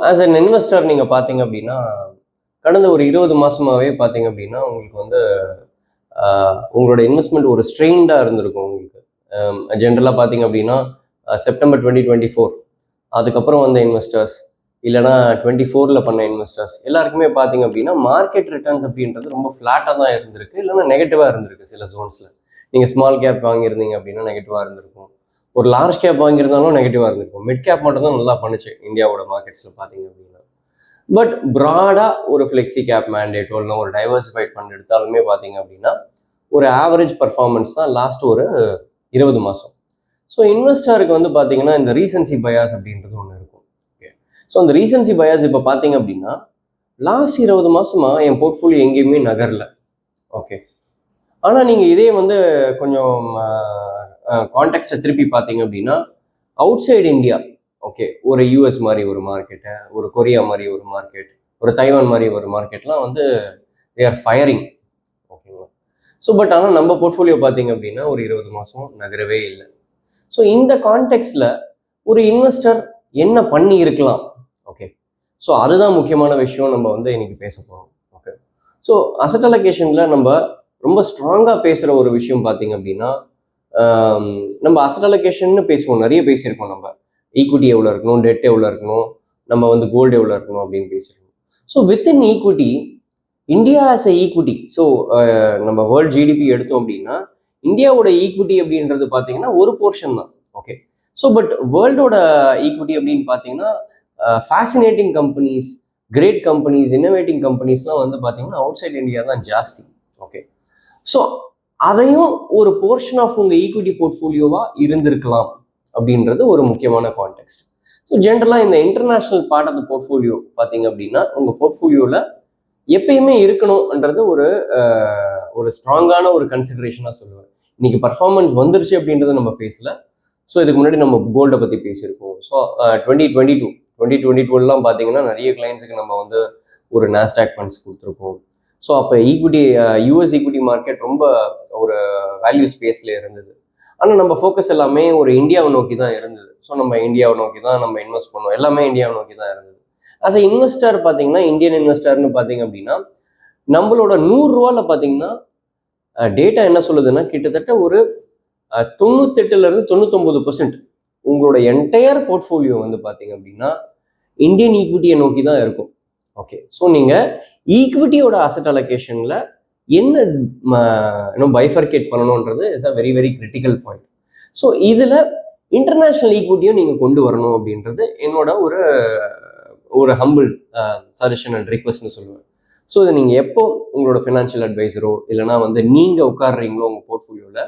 As an investor நீங்கள் பார்த்தீங்க அப்படின்னா கடந்த ஒரு 20 மாதமாகவே பார்த்தீங்க அப்படின்னா உங்களுக்கு வந்து உங்களோட இன்வெஸ்ட்மெண்ட் ஒரு ஸ்ட்ரெயின்டாக இருந்திருக்கும் உங்களுக்கு. ஜென்ரலாக பார்த்தீங்க அப்படின்னா செப்டம்பர் 2024 அதுக்கப்புறம் வந்த இன்வெஸ்டர்ஸ் இல்லைனா 24 பண்ண இன்வெஸ்டர்ஸ் எல்லாருக்குமே பார்த்தீங்க அப்படின்னா மார்க்கெட் ரிட்டர்ன்ஸ் அப்படின்றது ரொம்ப ஃப்ளாட்டாக தான் இருந்திருக்கு, இல்லைனா நெகட்டிவாக இருந்திருக்கு. சில ஜோன்ஸில் நீங்கள் ஸ்மால் கேப் வாங்கியிருந்தீங்க அப்படின்னா நெகட்டிவாக இருந்திருக்கும், ஒரு லார்ஜ் கேப் வாங்கியிருந்தாலும் நெகட்டிவாக இருந்திருக்கும். மிட் கேப் மட்டும் தான் நல்லா பண்ணுச்சு இந்தியாவோட மார்க்கெட்ஸில் பார்த்தீங்க அப்படின்னா. பட் ப்ராடாக ஒரு ஃப்ளெக்ஸி கேப் மேண்டேட்டோ இல்லை ஒரு டைவர்சிஃபைட் ஃபண்ட் எடுத்தாலுமே பார்த்தீங்க அப்படின்னா ஒரு ஆவரேஜ் பர்ஃபார்மன்ஸ் தான் லாஸ்ட் ஒரு 20 மாதம். ஸோ இன்வெஸ்டருக்கு வந்து பார்த்தீங்கன்னா இந்த ரீசன்சி பயாஸ் அப்படின்றது ஒன்று இருக்கும். ஓகே, ஸோ அந்த ரீசன்சி பயாஸ் இப்போ பார்த்தீங்க அப்படின்னா லாஸ்ட் 20 மாதமாக என் போர்ட்ஃபோலியோ எங்கேயுமே நகரல. ஓகே, ஆனால் நீங்கள் இதே வந்து கொஞ்சம் கான்டெக்ஸ்ட்டை திருப்பி பார்த்தீங்க அப்படின்னா அவுட் சைடு இந்தியா, ஓகே, ஒரு யூஎஸ் மாதிரி ஒரு மார்க்கெட்டை, ஒரு கொரியா மாதிரி ஒரு மார்க்கெட், ஒரு தைவான் மாதிரி ஒரு மார்க்கெட்லாம் வந்து தே ஆர் ஃபயரிங். ஓகேங்களா? ஸோ பட் ஆனால் நம்ம போர்ட்ஃபோலியோ பார்த்தீங்க அப்படின்னா ஒரு 20 மாதம் நகரவே இல்லை. ஸோ இந்த கான்டெக்ட்ல ஒரு இன்வெஸ்டர் என்ன பண்ணி இருக்கலாம்? ஓகே, ஸோ அதுதான் முக்கியமான விஷயம் நம்ம வந்து இன்னைக்கு பேச போகிறோம். ஓகே, ஸோ அசெட் அலோகேஷனில் நம்ம ரொம்ப ஸ்ட்ராங்காக பேசுகிற ஒரு விஷயம் பார்த்தீங்க அப்படின்னா நம்ம அசெட் அலோகேஷன் பேசுவோம், நிறைய பேசியிருக்கோம். நம்ம ஈக்விட்டி எவ்வளோ இருக்கணும், டெட் எவ்வளோ இருக்கணும், நம்ம வந்து கோல்டு எவ்வளோ இருக்கணும் அப்படின்னு பேசியிருக்கோம். So within equity India as a equity, so நம்ம வேர்ல்ட் ஜிடிபி எடுத்தோம் அப்படின்னா இந்தியாவோட ஈக்விட்டி அப்படின்றது பார்த்தீங்கன்னா ஒரு போர்ஷன் தான். ஓகே, ஸோ பட் வேர்ல்டோட ஈக்விட்டி அப்படின்னு பார்த்தீங்கன்னா fascinating companies, great companies, innovating கம்பெனிஸ்லாம் வந்து பார்த்தீங்கன்னா அவுட் சைட் இந்தியா தான் ஜாஸ்தி. ஓகே, ஸோ அதையும் ஒரு போர்ஷன் ஆஃப் உங்கள் ஈக்விட்டி போர்ட்ஃபோலியோவாக இருந்திருக்கலாம் அப்படின்றது ஒரு முக்கியமான கான்டெக்ட். ஸோ ஜென்ரலாக இந்த international part of the portfolio பார்த்தீங்க அப்படின்னா உங்கள் போர்ட்ஃபோலியோவில் எப்பயுமே இருக்கணும்ன்றது ஒரு ஸ்ட்ராங்கான ஒரு கன்சிடரேஷனாக சொல்லுவேன். இன்னைக்கு பர்ஃபார்மன்ஸ் வந்துருச்சு அப்படின்றத நம்ம பேசல. ஸோ இதுக்கு முன்னாடி நம்ம கோல்டை பற்றி பேசியிருக்கோம். ஸோ 2022 பார்த்தீங்கன்னா நிறைய கிளைண்ட்ஸுக்கு நம்ம வந்து ஒரு நாஸ்டாக் ஃபண்ட்ஸ் கொடுத்துருக்கோம். ஸோ அப்போ ஈக்விட்டி யூஎஸ் ஈக்விட்டி மார்க்கெட் ரொம்ப ஒரு வேல்யூ ஸ்பேஸில் இருந்தது. ஆனால் நம்ம ஃபோக்கஸ் எல்லாமே ஒரு இந்தியாவை நோக்கி தான் இருந்தது. ஸோ நம்ம இந்தியாவை நோக்கி தான் நம்ம இன்வெஸ்ட் பண்ணோம், எல்லாமே இந்தியாவை நோக்கி தான் இருந்தது. ஆஸ் எ இன்வெஸ்டர் பார்த்தீங்கன்னா இந்தியன் இன்வெஸ்டர்னு பார்த்தீங்க அப்படின்னா நம்மளோட 100 ரூபாயில் பார்த்தீங்கன்னா டேட்டா என்ன சொல்லுதுன்னா கிட்டத்தட்ட ஒரு 98% உங்களோட என்டையர் போர்ட்ஃபோலியோ வந்து பார்த்தீங்க அப்படின்னா இந்தியன் ஈக்விட்டியை நோக்கி தான் இருக்கும். ஓகே, ஸோ நீங்கள் ஈக்விட்டியோட அசெட் அலோகேஷனில் என்ன இன்னும் பைஃபர்கேட் பண்ணணுன்றது is a very very critical point. So இதில் இன்டர்நேஷ்னல் ஈக்விட்டியும் நீங்கள் கொண்டு வரணும் அப்படின்றது என்னோட ஒரு ஹம்பிள் சஜஷன் அண்ட் ரிக்வெஸ்ட்னு சொல்லுவேன். ஸோ இதை நீங்கள் எப்போ உங்களோட ஃபினான்ஷியல் அட்வைசரோ இல்லைனா வந்து நீங்கள் உட்காடுறீங்களோ உங்கள் போர்ட்ஃபோலியோவில்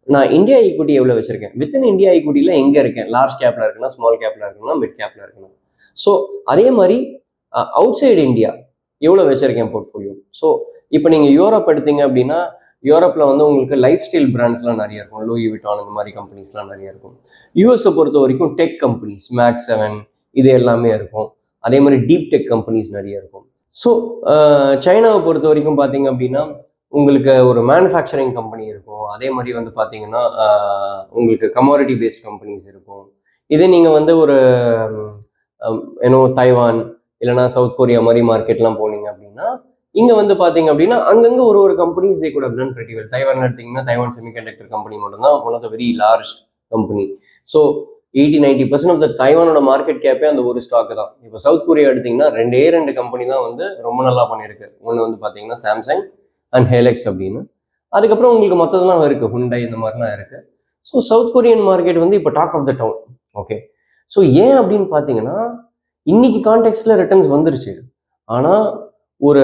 நான் இந்தியா ஈக்விட்டி எவ்வளோ வச்சுருக்கேன், வித்தின் இந்தியா ஈக்விட்டியில் எங்கே இருக்கேன், லார்ஜ் கேப்பில் இருக்குன்னா, ஸ்மால் கேப்பில் இருக்குன்னா, மிட் கேப்பில் இருக்குன்னா, ஸோ அதே மாதிரி அவுட் சைடு இந்தியா எவ்வளோ வச்சுருக்கேன் போர்ட்ஃபோலியோ. ஸோ இப்போ நீங்கள் யூரோப் எடுத்தீங்க அப்படின்னா யூரோப்பில் வந்து உங்களுக்கு லைஃப் ஸ்டைல் பிராண்ட்ஸ்லாம் நிறைய இருக்கும், லூயி விட்டான் இந்த மாதிரி கம்பெனிஸ்லாம் நிறைய இருக்கும். யூஎஸை பொறுத்த வரைக்கும் டெக் கம்பெனிஸ் மேக்ஸ் 7 இது எல்லாமே இருக்கும். அதே மாதிரி டீப் டெக் கம்பெனிஸ் நிறைய இருக்கும். ஸோ சைனாவை பொறுத்த வரைக்கும் பார்த்தீங்க அப்படின்னா உங்களுக்கு ஒரு மேனுஃபேக்சரிங் கம்பெனி இருக்கும். அதே மாதிரி வந்து பார்த்தீங்கன்னா உங்களுக்கு கமாடிட்டி பேஸ்ட் கம்பெனிஸ் இருக்கும். இதே நீங்கள் வந்து ஒரு தைவான் இல்லைனா சவுத் கொரியா மாதிரி மார்க்கெட்லாம் போனீங்க அப்படின்னா இங்கே வந்து பார்த்தீங்க அப்படின்னா அங்கங்கே ஒரு companies they could have done pretty well. Taiwan எடுத்தீங்கன்னா தைவான் செமிகண்டக்டர் கம்பெனி மட்டும்தான் one of the very large company. So 80-90% of the தைவானோட மார்க்கெட் கேப்பே அந்த ஒரு ஸ்டாக்கு தான். இப்போ சவுத் கொரியா எடுத்தீங்கன்னா 2 கம்பெனி தான் வந்து ரொம்ப நல்லா பண்ணியிருக்கு. ஒன்று வந்து பார்த்தீங்கன்னா சாம்சங் அண்ட் ஹேலெக்ஸ் அப்படின்னு. அதுக்கப்புறம் உங்களுக்கு மற்றதெல்லாம் இருக்குது, ஹுண்டாய் இந்த மாதிரிலாம் இருக்குது. ஸோ சவுத் கொரியன் மார்க்கெட் வந்து இப்போ talk of the town. Okay, so ஏன் அப்படின்னு பார்த்தீங்கன்னா இன்னைக்கு கான்டெக்ட்ல ரிட்டர்ன்ஸ் வந்துருச்சு. ஆனால் ஒரு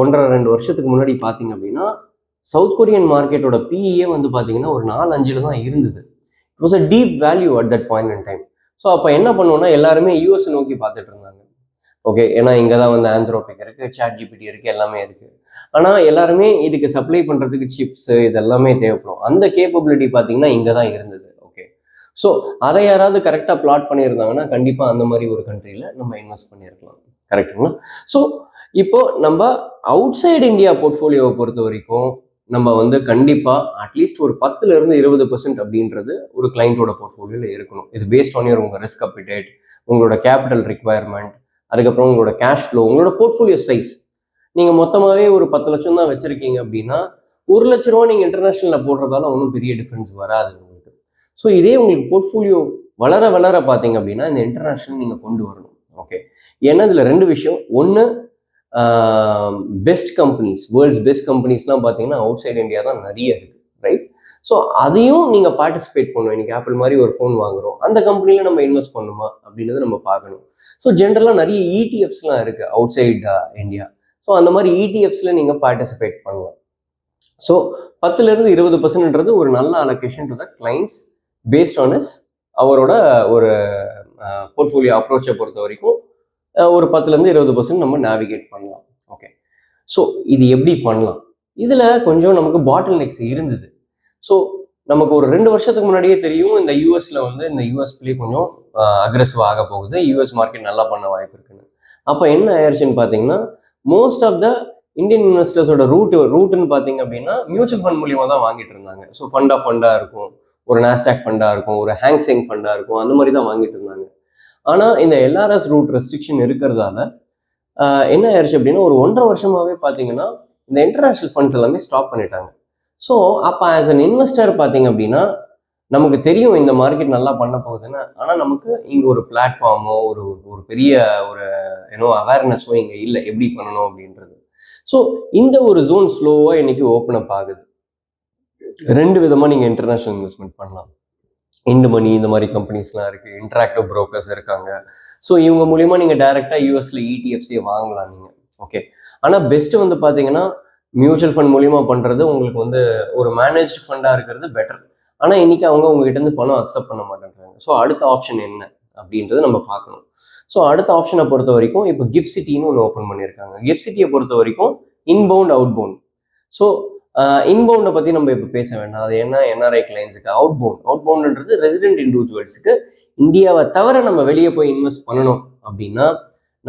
1.5-2 வருஷத்துக்கு முன்னாடி பார்த்தீங்க அப்படின்னா சவுத் கொரியன் மார்க்கெட்டோட பிஇஏ வந்து பார்த்தீங்கன்னா ஒரு 4-5 தான் இருந்தது. It was a deep value at that point in time. So அப்போ என்ன பண்ணுவோம்னா எல்லாருமே யூஎஸ் நோக்கி பார்த்துட்டு இருந்தாங்க. ஓகே, ஏன்னா இங்கே தான் வந்து ஆந்த்ரோபிக் இருக்குது, சாட் ஜிபிடி இருக்குது, எல்லாமே இருக்குது. ஆனால் எல்லாருமே இதுக்கு சப்ளை பண்ணுறதுக்கு சிப்ஸு இதெல்லாமே தேவைப்படும். அந்த கேப்பபிலிட்டி பார்த்தீங்கன்னா இங்கே தான் இருந்தது. ஓகே, ஸோ அதை யாராவது கரெக்டாக பிளாட் பண்ணியிருந்தாங்கன்னா கண்டிப்பாக அந்த மாதிரி ஒரு கண்ட்ரியில் நம்ம இன்வெஸ்ட் பண்ணியிருக்கலாம். கரெக்டுங்களா? ஸோ இப்போ நம்ம அவுட் சைடு இந்தியா போர்ட்ஃபோலியோவை பொறுத்த வரைக்கும் நம்ம வந்து கண்டிப்பாக அட்லீஸ்ட் ஒரு 10-20% அப்படின்றது ஒரு கிளைண்டோட போர்ட்ஃபோலியோவில் இருக்கணும். இது பேஸ்ட் ஆன் உங்கள் ரிஸ்க் அப்பிடேட், உங்களோட கேபிட்டல் ரிக்வயர்மெண்ட், அதுக்கப்புறம் உங்களோட கேஷ் ஃப்ளோ, உங்களோட போர்ட்ஃபோலியோ சைஸ். நீங்கள் மொத்தமாகவே ஒரு 10 லட்சம் தான் வச்சுருக்கீங்க அப்படின்னா 1 லட்ச ரூபா நீங்கள் இன்டர்நேஷ்னலில் போடுறதால ஒன்றும் பெரிய டிஃப்ரென்ஸ் வராது உங்களுக்கு. ஸோ இதே உங்களுக்கு போர்ட்ஃபோலியோ வளர வளர பார்த்தீங்க அப்படின்னா இந்த இன்டர்நேஷ்னல் நீங்கள் கொண்டு வரணும். ஓகே, ஏன்னா இதில் 2 விஷயம். ஒன்று, பெஸ்ட் கம்பெனிஸ், வேர்ல்ட்ஸ் பெஸ்ட் கம்பெனிஸ்லாம் பார்த்தீங்கன்னா அவுட் சைட் இந்தியா தான் நிறைய இருக்குது, ரைட்? ஸோ அதையும் நீங்கள் பார்ட்டிசிபேட் பண்ணணும். இன்றைக்கி ஆப்பிள் மாதிரி ஒரு ஃபோன் வாங்குகிறோம், அந்த கம்பெனியில் நம்ம இன்வெஸ்ட் பண்ணணுமா அப்படின்றத நம்ம பார்க்கணும். ஸோ ஜென்ரலாக நிறைய இடிஎஃப்ஸ்லாம் இருக்குது அவுட் சைட் இந்தியா. ஸோ அந்த மாதிரி இடிஎஃப்ஸில் நீங்கள் பார்ட்டிசிபேட் பண்ணலாம். ஸோ 10லேருந்து 20% ஒரு நல்ல allocation to the clients based on அவரோட ஒரு போர்ட்ஃபோலியோ அப்ரோச்சை பொறுத்த வரைக்கும் ஒரு 10லேருந்து 20% நம்ம நேவிகேட் பண்ணலாம். ஓகே, ஸோ இது எப்படி பண்ணலாம்? இதில் கொஞ்சம் நமக்கு பாட்டில் நெக்ஸ் இருந்தது. ஸோ நமக்கு ஒரு 2 வருஷத்துக்கு முன்னாடியே தெரியும் இந்த யூஎஸில் வந்து இந்த யூஎஸ் பிளே கொஞ்சம் அக்ரெசிவ் ஆக போகுது, யூஎஸ் மார்க்கெட் நல்லா பண்ண வாய்ப்பு இருக்குன்னு. அப்போ என்ன ஆயிடுச்சுன்னு பார்த்தீங்கன்னா மோஸ்ட் ஆஃப் த இந்தியன் இன்வெஸ்டர்ஸோட ரூட்டுன்னு பார்த்தீங்க அப்படின்னா மியூச்சுவல் ஃபண்ட் மூலியமாக தான் வாங்கிட்டு இருந்தாங்க. ஸோ ஃபண்டாக இருக்கும், ஒரு நாஸ்டாக் ஃபண்டாக இருக்கும், ஒரு ஹேங்செங் ஃபண்டாக இருக்கும், அந்த மாதிரி தான் வாங்கிட்டு இருந்தாங்க. ஆனால் இந்த எல்ஆர்எஸ் ரூட் ரெஸ்ட்ரிக்ஷன் இருக்கிறதால என்ன ஆயிடுச்சு அப்படின்னா ஒரு 1.5 வருஷமாகவே பார்த்தீங்கன்னா இந்த இன்டர்நேஷ்னல் ஃபண்ட்ஸ் எல்லாமே ஸ்டாப் பண்ணிட்டாங்க. ஸோ அப்போ ஆஸ் அன் இன்வெஸ்டர் பார்த்தீங்க அப்படின்னா நமக்கு தெரியும் இந்த மார்க்கெட் நல்லா பண்ண போகுதுன்னு, ஆனால் நமக்கு இங்கே ஒரு பிளாட்ஃபார்மோ ஒரு ஒரு பெரிய ஒரு அவேர்னஸோ இங்கே இல்லை எப்படி பண்ணணும் அப்படின்றது. ஸோ இந்த ஒரு ஜோன் ஸ்லோவாக இன்னைக்கு ஓப்பன் அப் ஆகுது. 2 விதமாக நீங்கள் இன்டர்நேஷ்னல் இன்வெஸ்ட்மெண்ட் பண்ணலாம். இண்டு மணி இந்த மாதிரி கம்பெனிஸ்லாம் இருக்குது, இன்டராக்டிவ் புரோக்கர்ஸ் இருக்காங்க. ஸோ இவங்க மூலியமாக நீங்கள் டைரெக்டாக யூஎஸ்ல இடிஎஃப்ஸே வாங்கலாம் நீங்கள். ஓகே, ஆனால் பெஸ்ட்டு வந்து பார்த்தீங்கன்னா மியூச்சுவல் ஃபண்ட் மூலியமாக பண்ணுறது உங்களுக்கு வந்து ஒரு மேனேஜ்டு ஃபண்டாக இருக்கிறது பெட்டர். ஆனால் இன்னைக்கு அவங்க உங்ககிட்ட பணம் அக்செப்ட் பண்ண மாட்டேங்கிறாங்க. ஸோ அடுத்த ஆப்ஷன் என்ன அப்படின்றத நம்ம பார்க்கணும். ஸோ அடுத்த ஆப்ஷனை பொறுத்த வரைக்கும் இப்போ கிஃப்ட் சிட்டின்னு ஒன்று ஓப்பன் பண்ணியிருக்காங்க. கிஃப்ட் சிட்டியை பொறுத்த வரைக்கும் இன்பவுண்ட் அவுட்பவுண்ட். ஸோ இன்பவுண்டை பற்றி நம்ம இப்போ பேச வேண்டாம், அது என்ன என்ஆர்ஐ கிளைண்ட்ஸுக்கு. அவுட்பவுண்ட்ன்றது ரெசிடென்ட் இண்டிவிஜுவல்ஸுக்கு இந்தியாவை தவிர நம்ம வெளியே போய் இன்வெஸ்ட் பண்ணணும் அப்படின்னா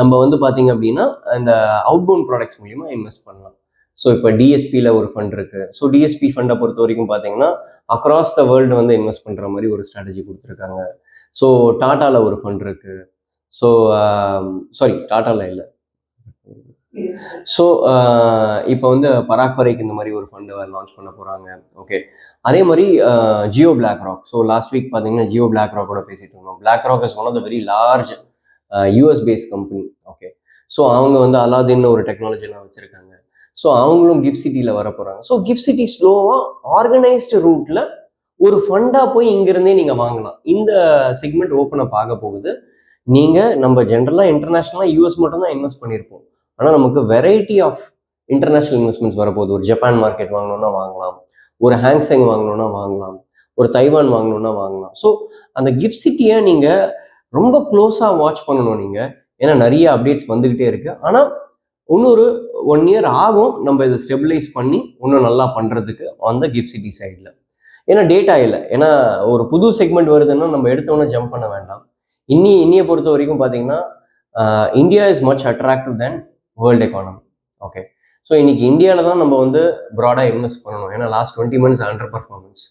நம்ம வந்து பார்த்தீங்க அப்படின்னா இந்த அவுட்பவுண்ட் ப்ராடக்ட்ஸ் மூலியமாக இன்வெஸ்ட் பண்ணலாம். ஸோ இப்போ டிஎஸ்பியில் ஒரு ஃபண்ட் இருக்குது. ஸோ டிஎஸ்பி ஃபண்டை பொறுத்த வரைக்கும் பார்த்தீங்கன்னா அக்ராஸ் த வேர்ல்டு வந்து இன்வெஸ்ட் பண்ணுற மாதிரி ஒரு ஸ்ட்ராட்டஜி கொடுத்துருக்காங்க. ஸோ டாட்டாவில் ஒரு ஃபண்ட் இருக்குது. ஸோ சாரி, டாட்டாவில் இல்லை. ஸோ இப்போ வந்து பராக் பரேக் இந்த மாதிரி ஒரு ஃபண்டு லான்ச் பண்ண போகிறாங்க. ஓகே, அதே மாதிரி Jio BlackRock. So last week பார்த்தீங்கன்னா ஜியோ பிளாக் ராக்கோட பேசிட்டு இருந்தோம். BlackRock is one of the very large US based company. Okay, so அவங்க வந்து அலாதின்னு ஒரு டெக்னாலஜிலாம் வச்சுருக்காங்க. ஸோ அவங்களும் கிஃப்ட் சிட்டியில் வர போகிறாங்க. ஸோ கிஃப்ட் சிட்டி ஸ்லோவாக ஆர்கனைஸ்டு ரூட்டில் ஒரு ஃபண்டாக போய் இங்கேருந்தே நீங்கள் வாங்கலாம். இந்த செக்மெண்ட் ஓப்பன் அப் ஆக போகுது. நீங்கள் நம்ம ஜென்ரலாக இன்டர்நேஷ்னலாக யூஎஸ் மட்டும் தான் இன்வெஸ்ட் பண்ணியிருப்போம். ஆனால் நமக்கு வெரைட்டி ஆஃப் இன்டர்நேஷ்னல் இன்வெஸ்ட்மெண்ட்ஸ் வரப்போகுது. ஒரு ஜப்பான் மார்க்கெட் வாங்கணுன்னா வாங்கலாம், ஒரு ஹேங்செங் வாங்கணுன்னா வாங்கலாம், ஒரு தைவான் வாங்கணுன்னா வாங்கலாம். ஸோ அந்த கிஃப்ட் சிட்டியை நீங்கள் ரொம்ப க்ளோஸாக வாட்ச் பண்ணணும் நீங்கள். ஏன்னா நிறைய அப்டேட்ஸ் வந்துக்கிட்டே இருக்குது. ஆனால் இன்னொரு 1 இயர் ஆகும் நம்ம இதை ஸ்டெபிலைஸ் பண்ணி இன்னும் நல்லா பண்ணுறதுக்கு அந்த கிஃப்ட் சிட்டி சைடில். ஏன்னா டேட்டா இல்லை. ஏன்னா ஒரு புது செக்மெண்ட் வருதுன்னா நம்ம எடுத்தோன்னே ஜம்ப் பண்ண வேண்டாம். இன்னியை பொறுத்த வரைக்கும் பார்த்தீங்கன்னா India is much attractive then world economy. Okay, so இன்னைக்கு இந்தியாவில் தான் நம்ம வந்து ப்ராடாக இன்வெஸ்ட் பண்ணணும். ஏன்னா லாஸ்ட் 20 months அண்டர் பர்ஃபார்மன்ஸ்.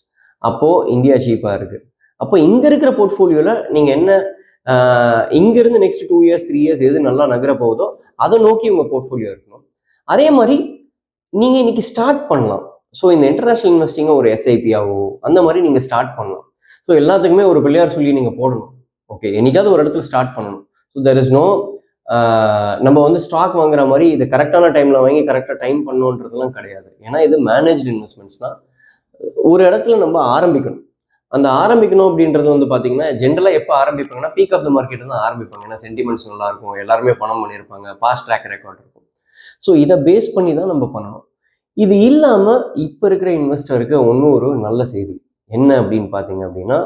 அப்போது இந்தியா சீப்பாக இருக்குது. அப்போ இங்கே இருக்கிற போர்ட்ஃபோலியோவில் நீங்கள் என்ன இங்கேருந்து நெக்ஸ்ட் 2 years 3 years எது நல்லா நகர போகுதோ அதை நோக்கி உங்கள் போர்ட்ஃபோலியோ இருக்கணும். அதே மாதிரி நீங்கள் இன்னைக்கு ஸ்டார்ட் பண்ணலாம். ஸோ இந்த இன்டர்நேஷ்னல் இன்வெஸ்டிங்கை ஒரு எஸ்ஐபியாவோ அந்த மாதிரி நீங்கள் ஸ்டார்ட் பண்ணலாம். ஸோ எல்லாத்துக்குமே ஒரு பிள்ளையார் சொல்லி நீங்கள் போடணும். ஓகே, என்னைக்காவது ஒரு இடத்துல ஸ்டார்ட் பண்ணணும். ஸோ தெர் இஸ் நோ நம்ம வந்து ஸ்டாக் வாங்குற மாதிரி இது கரெக்டான டைமில் வாங்கி கரெக்டாக டைம் பண்ணணுன்றதுலாம் கிடையாது. ஏன்னா இது மேனேஜ்டு இன்வெஸ்ட்மெண்ட்ஸ் தான். ஒரு இடத்துல நம்ம ஆரம்பிக்கணும். அந்த ஆரம்பிக்கணும் அப்படின்றது வந்து பார்த்தீங்கன்னா ஜென்ரலாக எப்போ ஆரம்பிப்பாங்கன்னா பீக் ஆஃப் த மார்க்கெட் தான் ஆரம்பிப்பாங்க. ஏன்னா சென்டிமெண்ட்ஸ் நல்லா இருக்கும், எல்லாருமே பணம் பண்ணியிருப்பாங்க, பாஸ்ட் ட்ராக் ரெக்கார்ட் இருக்கும். ஸோ இதை பேஸ் பண்ணி தான் நம்ம பண்ணணும். இது இல்லாமல் இப்போ இருக்கிற இன்வெஸ்டருக்கு ஒன்றும் ஒரு நல்ல செய்தி என்ன அப்படின்னு பார்த்தீங்க அப்படின்னா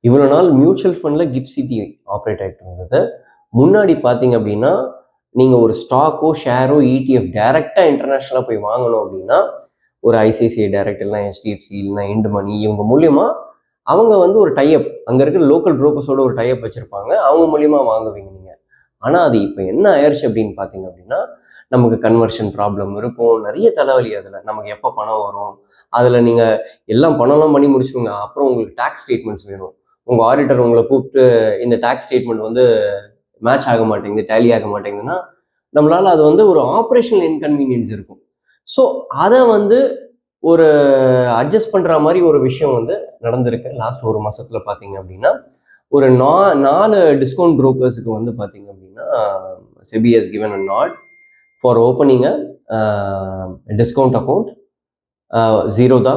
இவ்வளோ நாள் மியூச்சுவல் ஃபண்டில் கிஃப்ட் சிட்டி ஆப்ரேட் ஆகிட்டு இருந்தது. முன்னாடி பார்த்தீங்க அப்படின்னா நீங்கள் ஒரு ஸ்டாக்கோ ஷேரோ இடிஎஃப் டைரெக்டாக இன்டர்நேஷ்னலாக போய் வாங்கணும் அப்படின்னா ஒரு ஐசிஐசிஐ டைரக்ட் இல்லைனா ஹெச்டிஎஃப்சி இல்லைனா இண்டு மணி இவங்க மூலியமாக அவங்க வந்து ஒரு டைஅப் அங்கே இருக்கிற லோக்கல் புரோக்கர்ஸோட ஒரு டைஅப் வச்சுருப்பாங்க, அவங்க மூலியமாக வாங்குவீங்க நீங்கள். ஆனால் அது இப்போ என்ன ஆயிடுச்சு அப்படின்னு பார்த்தீங்க அப்படின்னா நமக்கு கன்வர்ஷன் ப்ராப்ளம் இருக்கும், நிறைய தலைவலி. அதில் நமக்கு எப்போ பணம் வரும், அதில் நீங்கள் எல்லாம் பணம்லாம் பண்ணி முடிச்சுடுங்க, அப்புறம் உங்களுக்கு டேக்ஸ் ஸ்டேட்மெண்ட்ஸ் வேணும். உங்கள் ஆடிட்டர் உங்களை கூப்பிட்டு இந்த டேக்ஸ் ஸ்டேட்மெண்ட் வந்து மேட்ச் ஆக மாட்டேங்குது, டேலி ஆக மாட்டேங்குதுன்னா நம்மளால் அது வந்து ஒரு ஆப்ரேஷனல் இன்கன்வீனியன்ஸ் இருக்கும். ஸோ அதை வந்து ஒரு அட்ஜஸ்ட் பண்ணுற மாதிரி ஒரு விஷயம் வந்து நடந்திருக்கு லாஸ்ட் ஒரு மாதத்தில் பார்த்தீங்க அப்படின்னா. ஒரு 4 டிஸ்கவுண்ட் புரோக்கர்ஸுக்கு வந்து பார்த்தீங்க அப்படின்னா SEBI has given a not for opening a discount account. Zerodha,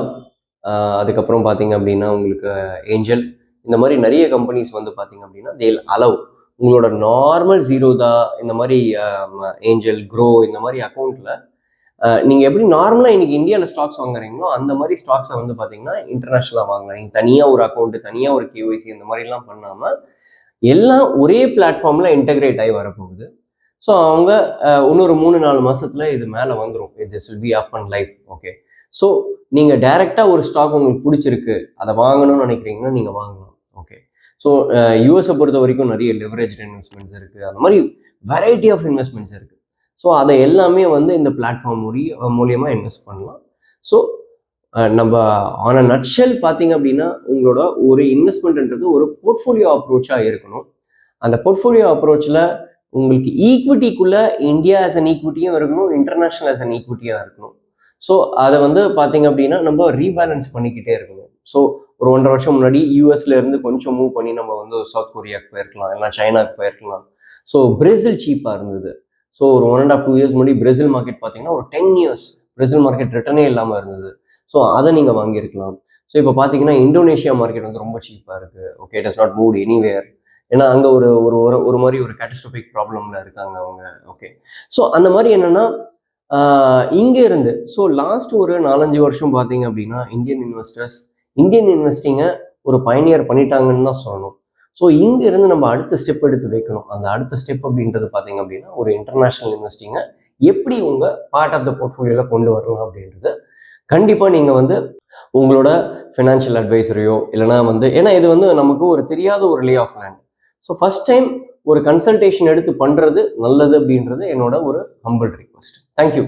அதுக்கப்புறம் பார்த்தீங்க அப்படின்னா உங்களுக்கு ஏஞ்சல், இந்த மாதிரி நிறைய கம்பெனிஸ் வந்து பார்த்தீங்க அப்படின்னா தேல் அலவ் உங்களோட நார்மல் ஜீரோதா, இந்த மாதிரி ஏஞ்சல், க்ரோ, இந்த மாதிரி அக்கௌண்ட்டில் நீங்கள் எப்படி நார்மலாக இன்னைக்கு இந்தியாவில் ஸ்டாக்ஸ் வாங்குறீங்களோ அந்த மாதிரி ஸ்டாக்ஸை வந்து பார்த்தீங்கன்னா இன்டர்நேஷ்னலாக வாங்கலாம். நீங்கள் தனியாக ஒரு அக்கௌண்ட்டு, தனியாக ஒரு கேஒய்சி இந்த மாதிரிலாம் பண்ணாமல் எல்லாம் ஒரே பிளாட்ஃபார்மில் இன்டகிரேட் ஆகி வரப்போகுது. ஸோ அவங்க இன்னொரு 3-4 மாதத்தில் இது மேலே வந்துடும். This will be up and life. Okay, so நீங்கள் டைரெக்டாக ஒரு ஸ்டாக் உங்களுக்கு பிடிச்சிருக்கு, அதை வாங்கணும்னு நினைக்கிறீங்கன்னா நீங்கள் வாங்கலாம். ஓகே, ஸோ யூஎஸை பொறுத்த வரைக்கும் நிறைய லெவரேஜ் இன்வெஸ்ட்மெண்ட்ஸ் இருக்குது, அந்த மாதிரி வெரைட்டி ஆஃப் இன்வெஸ்ட்மெண்ட்ஸ் இருக்குது. ஸோ அதை எல்லாமே வந்து இந்த பிளாட்ஃபார்ம் மூலியமாக இன்வெஸ்ட் பண்ணலாம். ஸோ நம்ம ஆன் அ நட்ஷெல் பார்த்தீங்க அப்படின்னா உங்களோட ஒரு இன்வெஸ்ட்மெண்ட்ன்றது ஒரு போர்ட்ஃபோலியோ அப்ரோச்சாக இருக்கணும். அந்த போர்ட்ஃபோலியோ அப்ரோச்சில் உங்களுக்கு ஈக்விட்டிக்குள்ளே இந்தியா ஆஸ் அன் ஈக்விட்டியும் இருக்கணும், இன்டர்நேஷ்னல் ஆஸ் அன் ஈக்விட்டியாக இருக்கணும். ஸோ அதை வந்து பார்த்தீங்க அப்படின்னா நம்ம ரீபேலன்ஸ் பண்ணிக்கிட்டே இருக்கணும். ஸோ ஒரு 1.5 வருஷம் முன்னாடி யூஎஸ்ல இருந்து கொஞ்சம் மூவ் பண்ணி நம்ம வந்து சவுத் கொரியாவுக்கு போயிருக்கலாம், இல்லை சைனாவுக்கு போயிருக்கலாம். ஸோ பிரேசில் சீப்பாக இருந்தது. ஸோ ஒரு 1.5-2 இயர்ஸ் முன்னாடி பிரேசில் மார்க்கெட் பார்த்தீங்கன்னா ஒரு 10 இயர்ஸ் பிரேசில் மார்க்கெட் ரிட்டர்னே இல்லாமல் இருந்தது. ஸோ அதை நீங்கள் வாங்கியிருக்கலாம். ஸோ இப்போ பார்த்தீங்கன்னா இந்தோனேஷியா மார்க்கெட் வந்து ரொம்ப சீப்பாக இருக்குது. Okay, it has not moved anywhere. ஏன்னா அங்கே ஒரு மாதிரி ஒரு கேட்டஸ்ட்ரோபிக் ப்ராப்ளம்ல இருக்காங்க அவங்க. ஓகே, ஸோ அந்த மாதிரி என்னன்னா இங்கே இருந்து ஸோ லாஸ்ட் ஒரு 4-5 வருஷம் பார்த்தீங்க அப்படின்னா இந்தியன் இன்வெஸ்டிங்கை ஒரு பயனியர் பண்ணிட்டாங்கன்னு தான் சொல்லணும். ஸோ இங்கே இருந்து நம்ம அடுத்த ஸ்டெப் எடுத்து வைக்கணும். அந்த அடுத்த ஸ்டெப் அப்படின்றது பார்த்தீங்க அப்படின்னா ஒரு இன்டர்நேஷ்னல் இன்வெஸ்டிங்கை எப்படி உங்கள் பார்ட் ஆஃப் த போர்ட்ஃபோலியோவில் கொண்டு வரலாம் அப்படின்றது கண்டிப்பாக நீங்கள் வந்து உங்களோட ஃபினான்ஷியல் அட்வைசரையோ இல்லைனா வந்து, ஏன்னா இது வந்து நமக்கு ஒரு தெரியாத ஒரு lay off land. So first time ஒரு கன்சல்டேஷன் எடுத்து பண்ணுறது நல்லது அப்படின்றது என்னோட ஒரு ஹம்பிள் ரிக்வெஸ்ட். தேங்க்யூ.